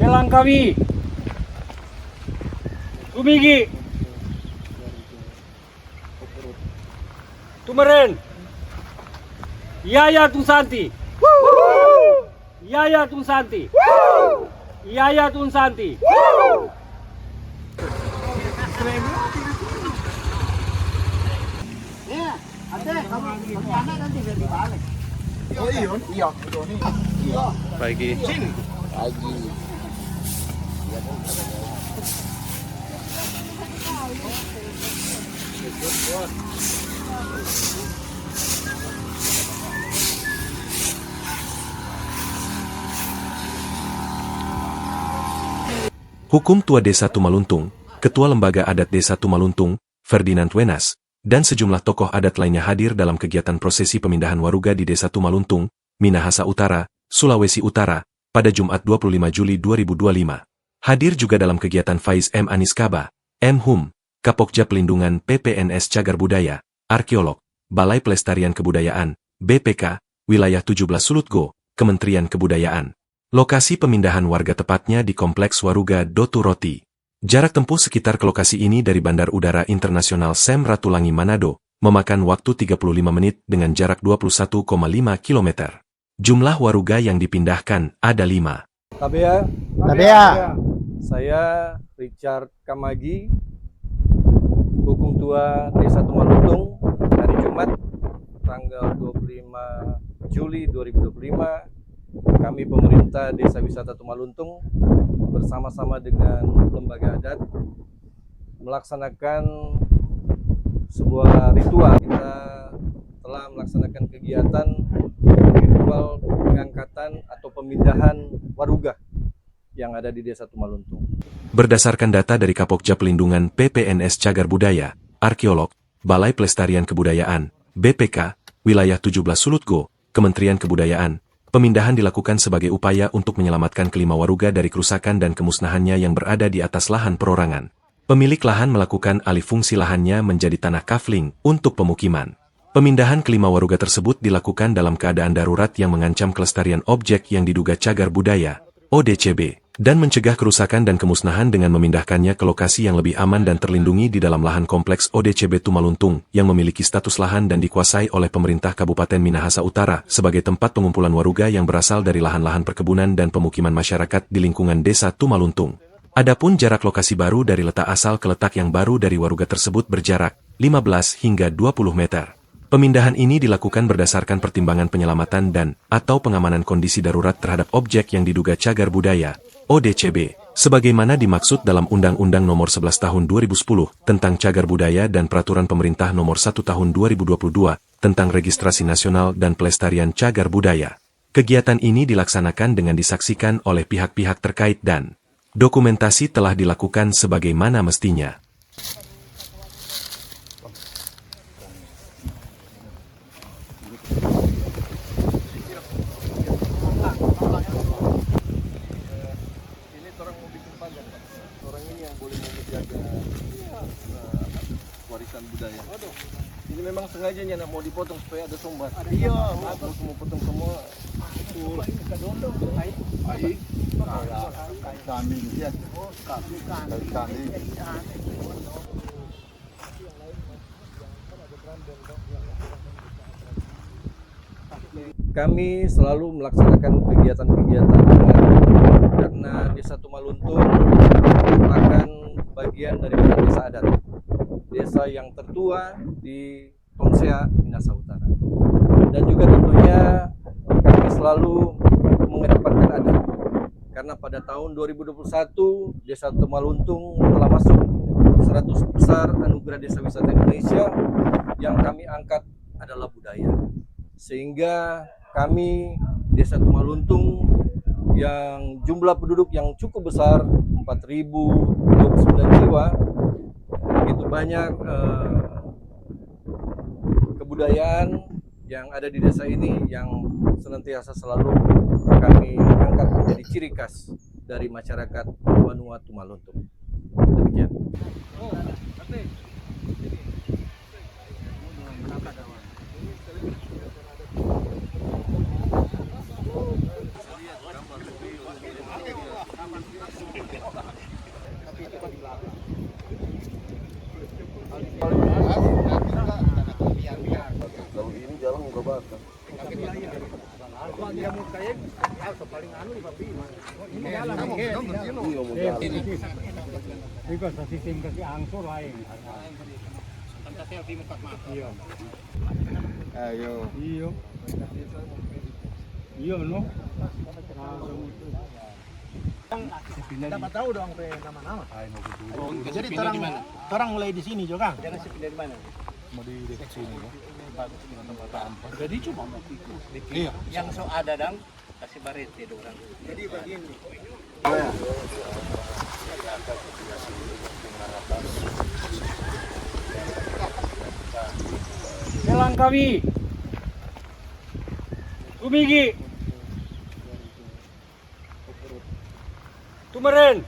Langkawi, Tumigi, Tumeren, Yaya Tunsanti, Yaya Tunsanti, Yaya Tunsanti. Pagi. Hukum Tua Desa Tumaluntung, Ketua Lembaga Adat Desa Tumaluntung, Ferdinand Wenas, dan sejumlah tokoh adat lainnya hadir dalam kegiatan prosesi pemindahan waruga di Desa Tumaluntung, Minahasa Utara, Sulawesi Utara, pada Jumat 25 Juli 2025. Hadir juga dalam kegiatan Faiz M. Aniskaba, M. Hum, Kapokja Pelindungan PPNS Cagar Budaya, Arkeolog, Balai Pelestarian Kebudayaan, BPK, Wilayah 17 Sulutgo, Kementerian Kebudayaan. Lokasi pemindahan warga tepatnya di Kompleks Waruga Dotu Roti. Jarak tempuh sekitar ke lokasi ini dari Bandar Udara Internasional Sam Ratulangi Manado, memakan waktu 35 menit dengan jarak 21,5 km. Jumlah waruga yang dipindahkan ada 5. Tabea, saya Richard Kamagi, Hukum Tua Desa Tumaluntung, hari Jumat, tanggal 25 Juli 2025. Kami pemerintah Desa Wisata Tumaluntung bersama-sama dengan lembaga adat melaksanakan sebuah ritual. Kita telah melaksanakan kegiatan ritual pengangkatan atau pemindahan waruga yang ada di Desa Tumaluntung. Berdasarkan data dari Kapokja Pelindungan PPNS Cagar Budaya, Arkeolog, Balai Pelestarian Kebudayaan, BPK, Wilayah 17 Sulutgo, Kementerian Kebudayaan, pemindahan dilakukan sebagai upaya untuk menyelamatkan kelima waruga dari kerusakan dan kemusnahannya yang berada di atas lahan perorangan. Pemilik lahan melakukan alih fungsi lahannya menjadi tanah kafling untuk pemukiman. Pemindahan kelima waruga tersebut dilakukan dalam keadaan darurat yang mengancam kelestarian objek yang diduga cagar budaya, ODCB, dan mencegah kerusakan dan kemusnahan dengan memindahkannya ke lokasi yang lebih aman dan terlindungi di dalam lahan kompleks ODCB Tumaluntung yang memiliki status lahan dan dikuasai oleh pemerintah Kabupaten Minahasa Utara sebagai tempat pengumpulan waruga yang berasal dari lahan-lahan perkebunan dan pemukiman masyarakat di lingkungan Desa Tumaluntung. Adapun jarak lokasi baru dari letak asal ke letak yang baru dari waruga tersebut berjarak 15 hingga 20 meter. Pemindahan ini dilakukan berdasarkan pertimbangan penyelamatan dan atau pengamanan kondisi darurat terhadap objek yang diduga cagar budaya, ODCB, sebagaimana dimaksud dalam Undang-Undang Nomor 11 Tahun 2010 tentang Cagar Budaya dan Peraturan Pemerintah Nomor 1 Tahun 2022 tentang Registrasi Nasional dan Pelestarian Cagar Budaya. Kegiatan ini dilaksanakan dengan disaksikan oleh pihak-pihak terkait dan dokumentasi telah dilakukan sebagaimana mestinya. Warisan budaya. Ini memang sengajanya nak mau dipotong supaya ada sumbat. Iya, mau semua potong semua. Kami lihat. Kami. Kami selalu melaksanakan kegiatan-kegiatan karena Desa Tumaluntung merupakan bagian dari desa adat, desa yang tertua di Tonsea, Minahasa Utara. Dan juga tentunya kami selalu mengedepankan adat, karena pada tahun 2021 Desa Tumaluntung telah masuk 100 besar Anugerah Desa Wisata Indonesia. Yang kami angkat adalah budaya, sehingga kami Desa Tumaluntung yang jumlah penduduk yang cukup besar, 4.029 jiwa, begitu banyak kebudayaan yang ada di desa ini yang senantiasa selalu kami angkat menjadi ciri khas dari masyarakat Wanua Tumaluntung. Demikian. Kalau ini jalan nggak bakar. Ayo. Iya, no. Dapat tahu dong nama-nama. Jadi orang mulai di sini juga. Jangan pindah di mana? Mau di dekat sini, no. Jadi cuma mau ikut. Iya. Yang so ada dong kasih barete orang. Jadi begini. Selang kami. Tumigi. Tumeren.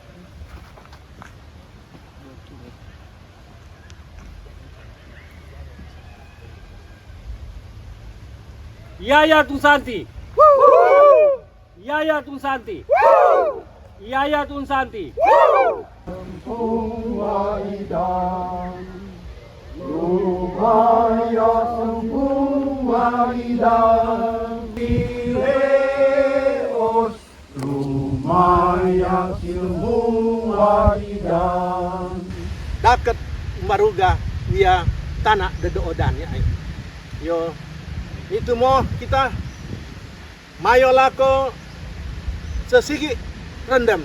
Yaya Tunsanti. Yaya Tunsanti. Yaya Tunsanti. Daket maruga via tanah dedoodan ya. Yo itu mo kita mayo lako sesigi rendam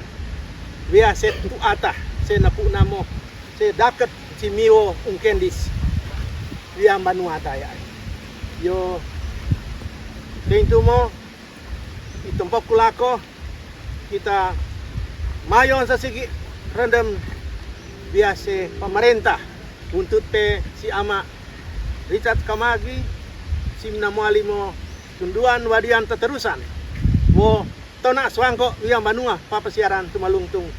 via setu ata se napu namo se daket si miwo ungkendis via manuata ya. Yo itu mo itumpok kulako kita mayo sesigi rendam biasa pemerintah untuk si ama Richard Kamagi simna mualimo tunduan wadian teterusan wo tona swangko wiang banua papasiaran tumalungtung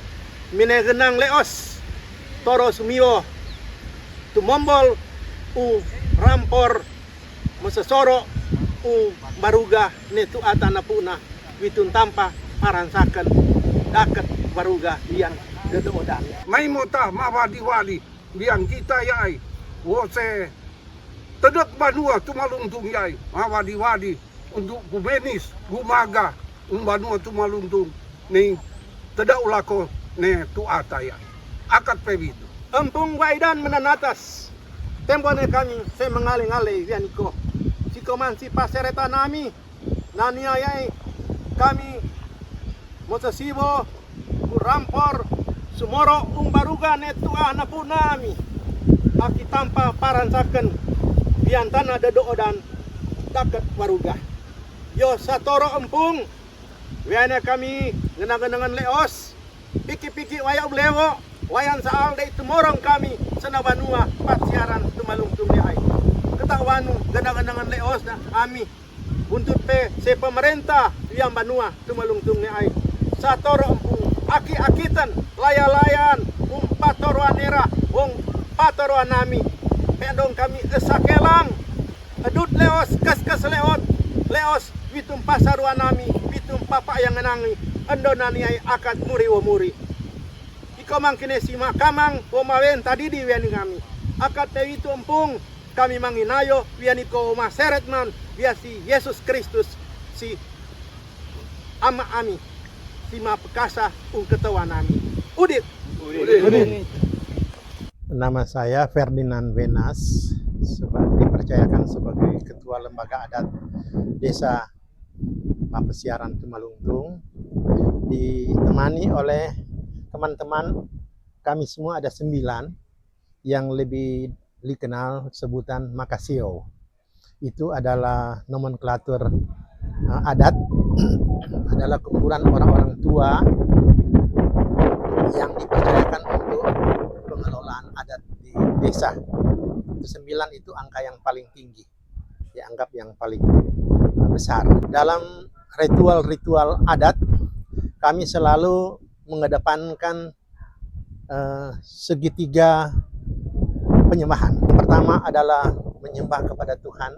mine genang leos toro sumio tumombol u rampor mesesoro u baruga netu atana puna witun tampa paransaken daket baruga yang gedoodan. May mota mawadi-wadi biang kita yai wo se tedek banua tumaluntung yai mawadi-wadi untuk gubenis gumaga banua tumaluntung ni tedak ulako ne tuata yai akat pebitu Empung waidan menanatas tembone kami se mengaling-aling yaniko sikoman si pasereta nami naniayai kami mosasibo rampor sumoro umbaruga netu anapu nami aki tanpa paransaken biantana dedoodan daket waruga yo satoro empung wiana kami genang-genangan leos piki-piki waya ublewo wayan saal dai tumorong kami senabanua pasiaran tumalungtung ai ketawanu genang-genangan leos na ami buntut pe se pemerintah yang banua tumalungtung ai satoro empung aki-akitan laya-layan patoroan era wong patoroan nami pedong kami esakelang edut leos kes leos witum pasaruan nami witum papa yang ngenangi endonani ai akad muri wo muri iko mangkine si makamang womawen tadi di wiani kami akad te witu empung kami manginayo wiani ko maseretman biasi Yesus Kristus si ama ami Sima Pekasa ketua nami. Udit. Nama saya Ferdinand Wenas, dipercayakan sebagai Ketua Lembaga Adat Desa Papesiaran Tumaluntung, ditemani oleh teman-teman kami semua ada 9 yang lebih dikenal sebutan Makasio. Itu adalah nomenklatur adat, adalah kumpulan orang-orang tua yang dipercayakan untuk pengelolaan adat di desa. Itu 9 itu angka yang paling tinggi, dianggap yang paling besar. Dalam ritual-ritual adat, kami selalu mengedepankan segitiga penyembahan. Yang pertama adalah menyembah kepada Tuhan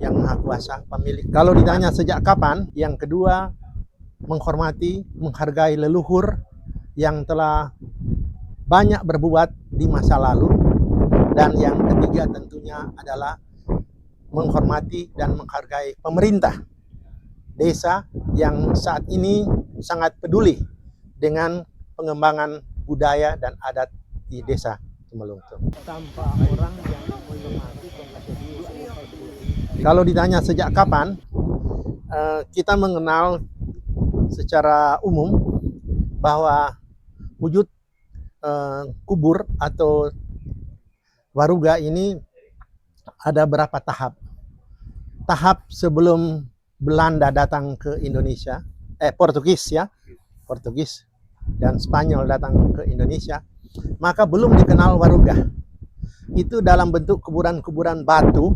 yang Maha Kuasa, pemilik. Kalau ditanya sejak kapan, yang kedua menghormati, menghargai leluhur, yang telah banyak berbuat di masa lalu, dan yang ketiga tentunya adalah menghormati dan menghargai pemerintah desa yang saat ini sangat peduli dengan pengembangan budaya dan adat di desa Tumaluntung. Tanpa orang yang menghormati. Kalau ditanya sejak kapan, kita mengenal secara umum bahwa wujud kubur atau waruga ini ada berapa tahap. Tahap sebelum Belanda datang ke Indonesia, Portugis dan Spanyol datang ke Indonesia, maka belum dikenal waruga. Itu dalam bentuk kuburan-kuburan batu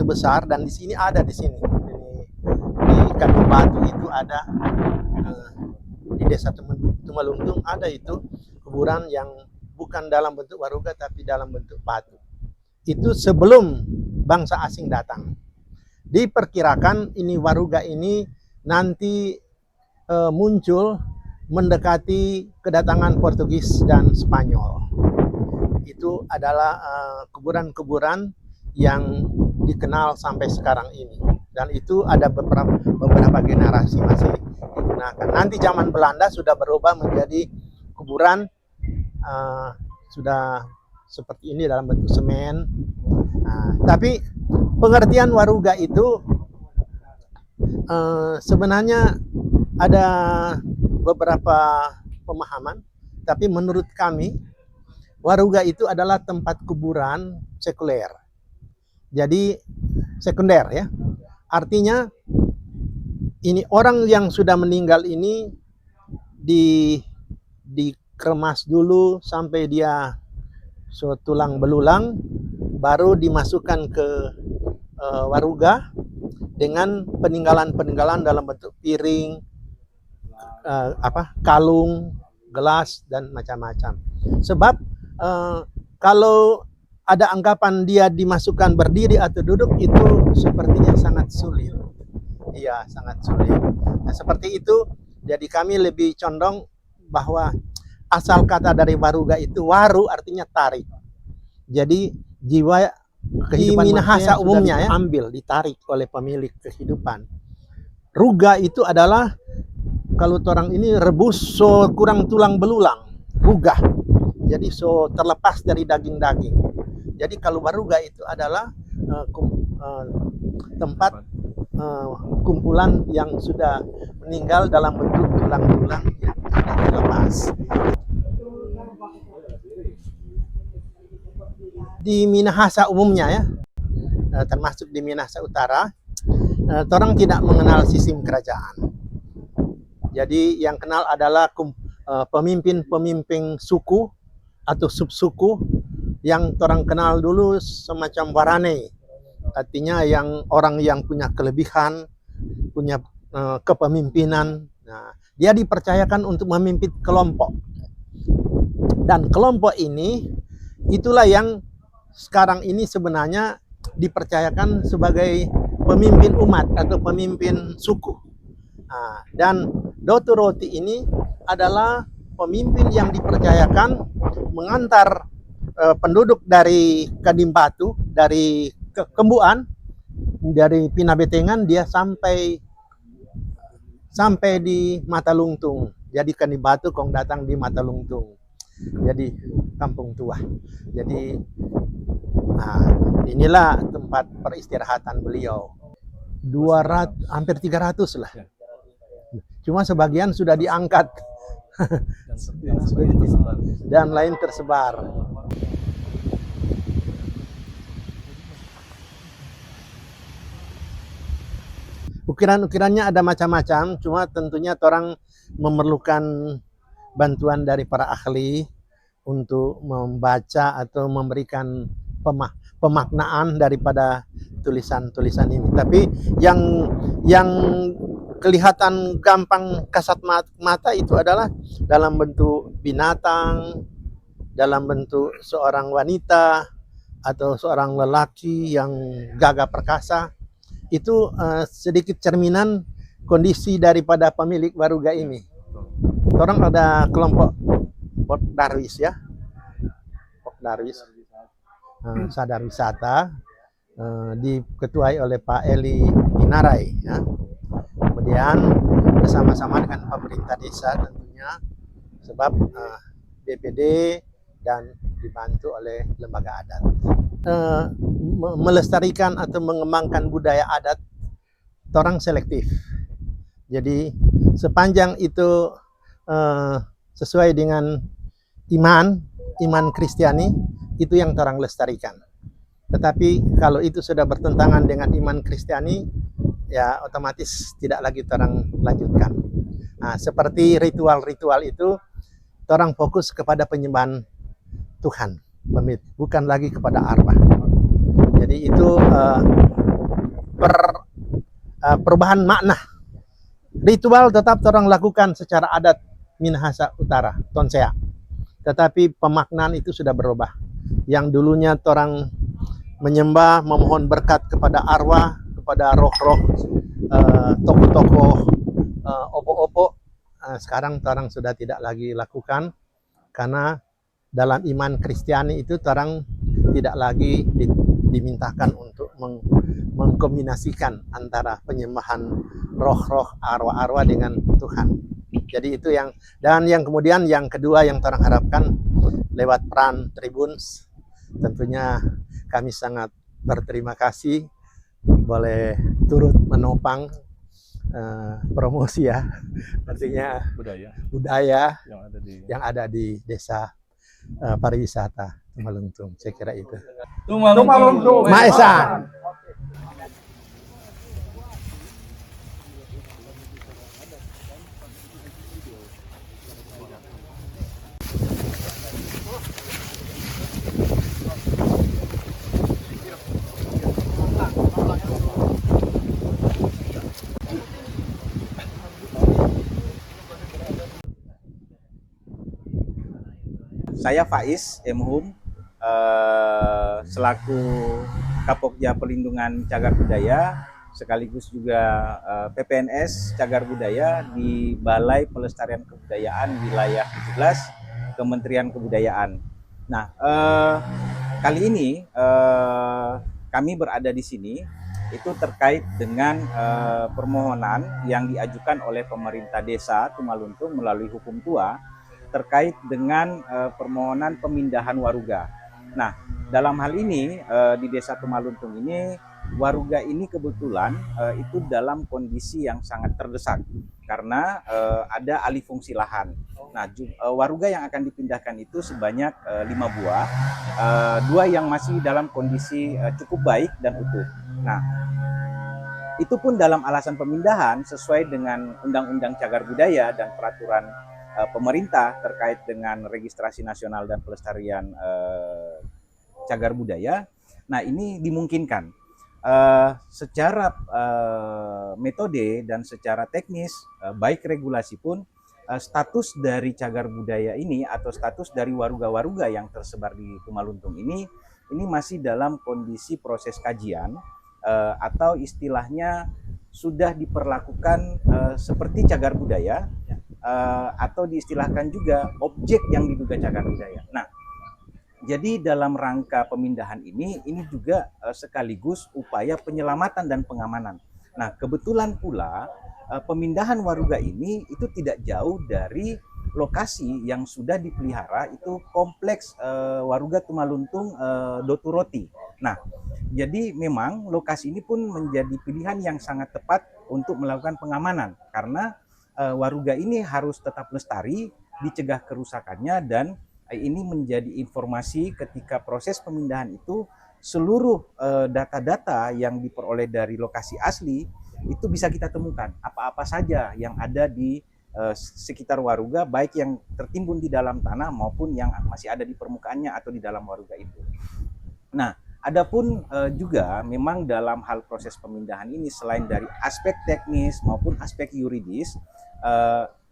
besar, dan di sini ada di Kampung Batu itu ada di desa Tumaluntung ada itu kuburan yang bukan dalam bentuk waruga tapi dalam bentuk batu. Itu sebelum bangsa asing datang. Diperkirakan ini waruga ini nanti muncul mendekati kedatangan Portugis dan Spanyol. Itu adalah kuburan-kuburan yang dikenal sampai sekarang ini, dan itu ada beberapa generasi masih digunakan. Nanti zaman Belanda sudah berubah menjadi kuburan sudah seperti ini dalam bentuk semen. Tapi pengertian waruga itu sebenarnya ada beberapa pemahaman, tapi menurut kami waruga itu adalah tempat kuburan sekuler. Jadi sekunder ya. Artinya ini orang yang sudah meninggal ini dikemas dulu sampai dia tulang belulang, baru dimasukkan ke waruga dengan peninggalan-peninggalan dalam bentuk piring, kalung, gelas dan macam-macam. Sebab kalau ada anggapan dia dimasukkan berdiri atau duduk, itu sepertinya sangat sulit. Iya, sangat sulit. Nah, seperti itu, jadi kami lebih condong bahwa asal kata dari waruga itu, waru artinya tarik. Jadi jiwa kehidupan Minahasa umumnya ya, ambil, ditarik oleh pemilik kehidupan. Ruga itu adalah, kalau orang ini rebus so kurang tulang belulang, ruga. Jadi so terlepas dari daging-daging. Jadi kalau waruga itu adalah tempat kumpulan yang sudah meninggal dalam bentuk tulang-tulang yang sudah terlepas. Di Minahasa umumnya ya, termasuk di Minahasa Utara, orang tidak mengenal sistem kerajaan. Jadi yang kenal adalah pemimpin-pemimpin suku atau subsuku yang orang kenal dulu semacam warane. Artinya yang orang yang punya kelebihan, punya kepemimpinan. Nah, dia dipercayakan untuk memimpin kelompok. Dan kelompok ini itulah yang sekarang ini sebenarnya dipercayakan sebagai pemimpin umat atau pemimpin suku. Nah, dan Dotu Roti ini adalah pemimpin yang dipercayakan mengantar penduduk dari Kadimbatu, dari Kembuan, dari Pinabetengan, dia sampai di Matalungtung. Jadi Kadimbatu kong datang di Matalungtung. Jadi kampung tua. Jadi inilah tempat peristirahatan beliau. 200, hampir 300 lah. Cuma sebagian sudah diangkat. Dan lain tersebar. Ukiran-ukirannya ada macam-macam, cuma tentunya orang memerlukan bantuan dari para ahli untuk membaca atau memberikan pemaknaan daripada tulisan-tulisan ini. Tapi yang kelihatan gampang kasat mata itu adalah dalam bentuk binatang, dalam bentuk seorang wanita atau seorang lelaki yang gagah perkasa. Itu sedikit cerminan kondisi daripada pemilik waruga ini. orang ada kelompok Darwis ya, Darwis, sadar wisata, diketuai oleh Pak Eli Inarai ya. Kemudian bersama-sama dengan pemerintah desa tentunya, sebab BPD dan dibantu oleh lembaga adat. Melestarikan atau mengembangkan budaya adat, orang selektif. Jadi sepanjang itu sesuai dengan iman Kristiani, itu yang orang lestarikan. Tetapi kalau itu sudah bertentangan dengan iman Kristiani, ya otomatis tidak lagi orang lanjutkan. Nah, seperti ritual-ritual itu, orang fokus kepada penyembahan Tuhan, bukan lagi kepada arwah. Jadi itu perubahan makna. Ritual tetap orang lakukan secara adat Minahasa Utara, Tonsea. Tetapi pemaknaan itu sudah berubah. Yang dulunya orang menyembah, memohon berkat kepada arwah, kepada roh-roh, tokoh-tokoh, opo-opo, sekarang orang sudah tidak lagi lakukan, karena dalam iman Kristiani itu orang tidak lagi dimintakan untuk mengkombinasikan antara penyembahan roh-roh, arwah-arwah dengan Tuhan. Jadi itu yang kemudian yang kedua yang orang harapkan lewat peran Tribuns, tentunya kami sangat berterima kasih boleh turut menopang promosi ya, artinya budaya yang ada di desa pariwisata Tumaluntung. Saya kira itu. Tumaluntung. Maesan. Saya Faiz M.Hum, selaku Kapokja Pelindungan Cagar Budaya, sekaligus juga PPNS Cagar Budaya di Balai Pelestarian Kebudayaan Wilayah 17, Kementerian Kebudayaan. Nah, kali ini kami berada di sini itu terkait dengan permohonan yang diajukan oleh pemerintah desa Tumaluntung melalui Hukum Tua terkait dengan permohonan pemindahan waruga. Nah, dalam hal ini di Desa Tumaluntung ini, waruga ini kebetulan itu dalam kondisi yang sangat terdesak karena ada alih fungsi lahan. Nah, waruga yang akan dipindahkan itu sebanyak 5 buah, 2 yang masih dalam kondisi cukup baik dan utuh. Nah, itu pun dalam alasan pemindahan sesuai dengan Undang-Undang Cagar Budaya dan peraturan pemerintah terkait dengan registrasi nasional dan pelestarian cagar budaya. Nah, ini dimungkinkan secara metode dan secara teknis, baik regulasi pun status dari cagar budaya ini atau status dari waruga-waruga yang tersebar di Tumaluntung ini masih dalam kondisi proses kajian atau istilahnya sudah diperlakukan seperti cagar budaya. Atau diistilahkan juga objek yang diduga cagar budaya. Nah, jadi dalam rangka pemindahan ini juga sekaligus upaya penyelamatan dan pengamanan. Nah, kebetulan pula pemindahan waruga ini itu tidak jauh dari lokasi yang sudah dipelihara, itu kompleks waruga Tumaluntung Doturoti. Nah, jadi memang lokasi ini pun menjadi pilihan yang sangat tepat untuk melakukan pengamanan karena waruga ini harus tetap lestari, dicegah kerusakannya, dan ini menjadi informasi ketika proses pemindahan itu seluruh data-data yang diperoleh dari lokasi asli itu bisa kita temukan apa-apa saja yang ada di sekitar waruga, baik yang tertimbun di dalam tanah maupun yang masih ada di permukaannya atau di dalam waruga itu. Nah, adapun juga memang dalam hal proses pemindahan ini selain dari aspek teknis maupun aspek yuridis,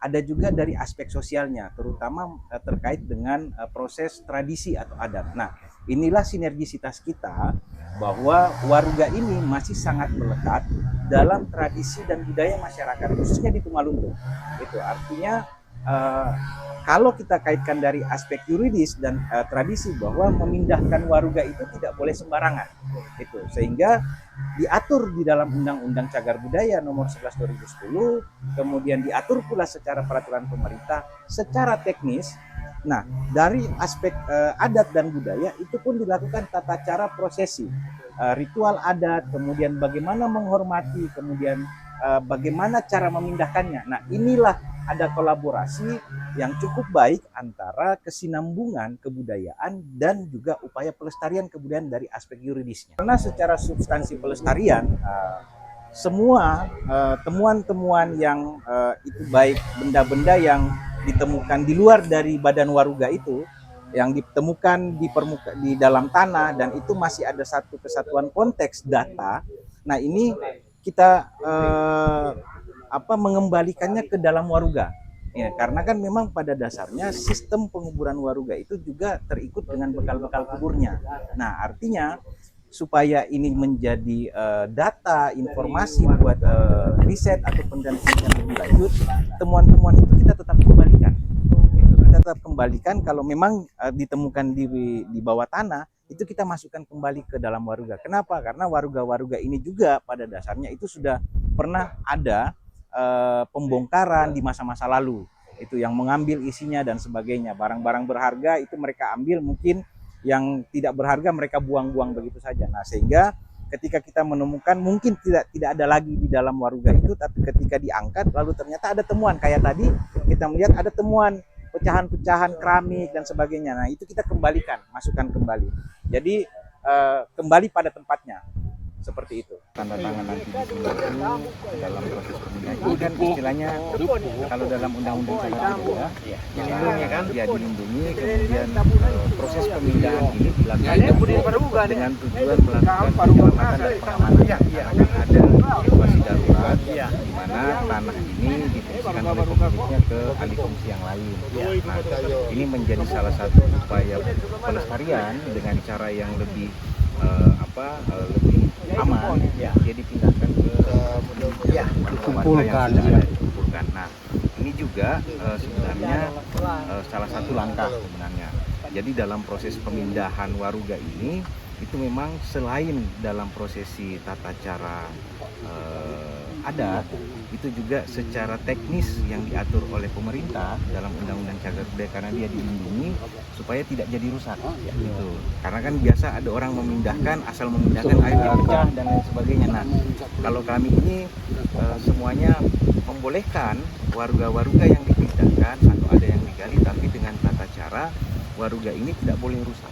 ada juga dari aspek sosialnya, terutama terkait dengan proses tradisi atau adat. Nah, inilah sinergisitas kita bahwa waruga ini masih sangat melekat dalam tradisi dan budaya masyarakat, khususnya di Tumaluntung. Itu artinya kalau kita kaitkan dari aspek yuridis dan tradisi bahwa memindahkan waruga itu tidak boleh sembarangan, itu sehingga diatur di dalam Undang-Undang Cagar Budaya Nomor 11 2010, kemudian diatur pula secara peraturan pemerintah secara teknis. Nah, dari aspek adat dan budaya itu pun dilakukan tata cara prosesi, ritual adat, kemudian bagaimana menghormati, kemudian bagaimana cara memindahkannya. Nah, inilah ada kolaborasi yang cukup baik antara kesinambungan kebudayaan dan juga upaya pelestarian kebudayaan dari aspek yuridisnya. Karena secara substansi pelestarian, semua temuan-temuan yang itu baik benda-benda yang ditemukan di luar dari badan waruga itu, yang ditemukan di dalam tanah dan itu masih ada satu kesatuan konteks data. Nah, ini kita mengembalikannya ke dalam waruga. Ya, karena kan memang pada dasarnya sistem penguburan waruga itu juga terikut dengan bekal-bekal kuburnya. Nah, artinya supaya ini menjadi data, informasi buat riset atau penelitian lebih lanjut, temuan-temuan itu kita tetap kembalikan. Kita tetap kembalikan kalau memang ditemukan di bawah tanah, itu kita masukkan kembali ke dalam waruga. Kenapa? Karena waruga-waruga ini juga pada dasarnya itu sudah pernah ada pembongkaran di masa-masa lalu. Itu yang mengambil isinya dan sebagainya. Barang-barang berharga itu mereka ambil, mungkin yang tidak berharga mereka buang-buang begitu saja. Nah, sehingga ketika kita menemukan mungkin tidak ada lagi di dalam waruga itu, tapi ketika diangkat lalu ternyata ada temuan kayak tadi kita melihat ada temuan pecahan-pecahan keramik dan sebagainya. Nah, itu kita kembalikan, masukkan kembali. Jadi kembali pada tempatnya. Seperti itu. Tanda tangan nanti di sini dalam proses pemindahan. Ini kan istilahnya kalau dalam Undang-Undang Cagar Budaya dilindungi kan? Ya, dilindungi. Kemudian proses pemindahan ini dilakukan dengan tujuan melakukan penyelamatan dan pengamanan. Karena kan ada situasi darurat di mana tanah ini difungsikan oleh pemiliknya ke alih fungsi yang lain. Nah, ini menjadi salah satu upaya pelestarian dengan cara yang lebih lebih aman, dia dipindahkan ke dikumpulkan. Nah, ini juga sebenarnya salah satu langkah sebenarnya. Jadi dalam proses pemindahan waruga ini itu memang selain dalam prosesi tata cara adat, itu juga secara teknis yang diatur oleh pemerintah dalam Undang-Undang Cagar Budaya karena dia dilindungi supaya tidak jadi rusak. Gitu. Karena kan biasa ada orang memindahkan, asal memindahkan airnya pecah dan lain sebagainya. Nah, kalau kami ini semuanya membolehkan waruga-waruga yang dipindahkan atau ada yang digali, tapi dengan tata cara waruga ini tidak boleh rusak.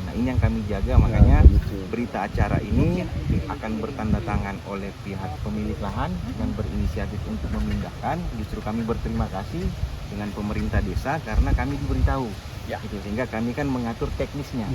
Nah, ini yang kami jaga, makanya berita acara ini akan bertanda tangan oleh pihak pemilik lahan yang berinisiatif untuk memindahkan. Justru kami berterima kasih dengan pemerintah desa karena kami diberitahu. Itu sehingga kami kan mengatur teknisnya.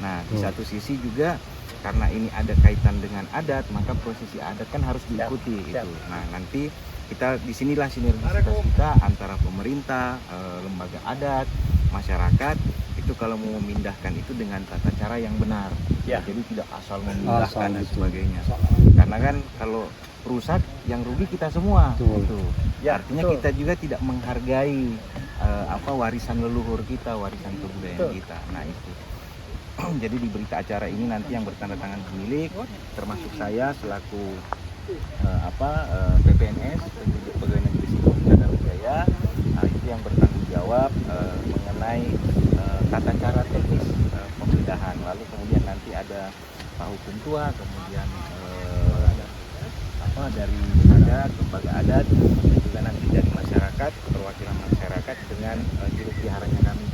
Nah, di satu sisi juga karena ini ada kaitan dengan adat, maka prosesi adat kan harus diikuti. Itu. Nah, nanti kita disinilah sinergisitas kita antara pemerintah, lembaga adat, masyarakat. Itu kalau mau memindahkan itu dengan tata cara yang benar. Jadi tidak asal memindahkan dan sebagainya. Karena kan kalau rusak yang rugi kita semua. Gitu. Artinya kita juga tidak menghargai warisan leluhur kita, warisan kebudayaan kita. Nah, itu. Jadi di berita acara ini nanti yang bertanda tangan pemilik termasuk saya selaku PPNS, Pegawai Negeri Sipil Cagar Budaya, itu yang bertanggung jawab mengenai tata cara teknis pemindahan. Lalu kemudian nanti ada Pak Hukum Tua, kemudian dari adat, lembaga adat, dan juga nanti dari masyarakat, perwakilan masyarakat dengan juru peliharanya kami.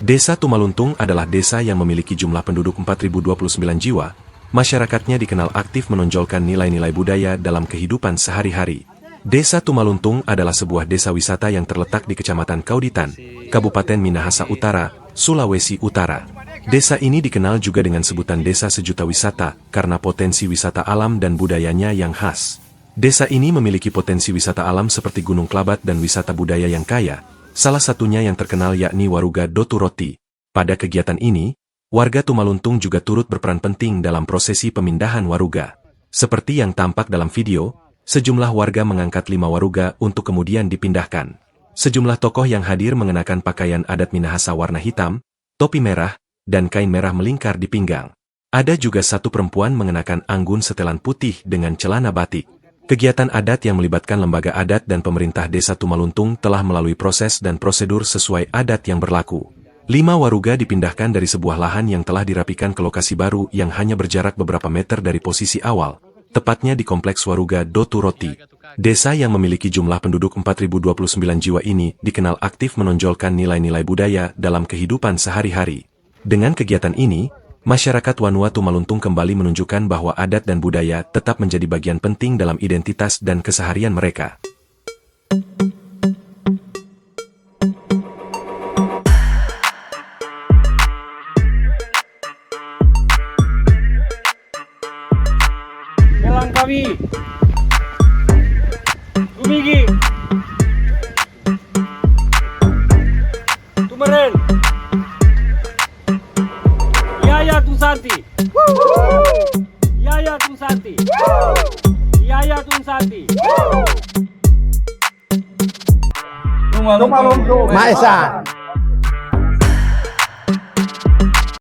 Desa Tumaluntung adalah desa yang memiliki jumlah penduduk 4.029 jiwa. Masyarakatnya dikenal aktif menonjolkan nilai-nilai budaya dalam kehidupan sehari-hari. Desa Tumaluntung adalah sebuah desa wisata yang terletak di Kecamatan Kauditan, Kabupaten Minahasa Utara, Sulawesi Utara. Desa ini dikenal juga dengan sebutan Desa Sejuta Wisata karena potensi wisata alam dan budayanya yang khas. Desa ini memiliki potensi wisata alam seperti Gunung Klabat dan wisata budaya yang kaya, salah satunya yang terkenal yakni Waruga Doturoti. Pada kegiatan ini, warga Tumaluntung juga turut berperan penting dalam prosesi pemindahan waruga. Seperti yang tampak dalam video, sejumlah warga mengangkat 5 waruga untuk kemudian dipindahkan. Sejumlah tokoh yang hadir mengenakan pakaian adat Minahasa warna hitam, topi merah, dan kain merah melingkar di pinggang. Ada juga satu perempuan mengenakan anggun setelan putih dengan celana batik. Kegiatan adat yang melibatkan lembaga adat dan pemerintah Desa Tumaluntung telah melalui proses dan prosedur sesuai adat yang berlaku. 5 waruga dipindahkan dari sebuah lahan yang telah dirapikan ke lokasi baru yang hanya berjarak beberapa meter dari posisi awal, tepatnya di Kompleks Waruga Doturoti. Desa yang memiliki jumlah penduduk 4.029 jiwa ini dikenal aktif menonjolkan nilai-nilai budaya dalam kehidupan sehari-hari. Dengan kegiatan ini, masyarakat Wanua Tumaluntung kembali menunjukkan bahwa adat dan budaya tetap menjadi bagian penting dalam identitas dan keseharian mereka. Melangkawi, Gumigi, Tumeren, Yaya Tunsanti, Yaya Tunsanti, Yaya Tunsanti. Tumaluntung Maesa.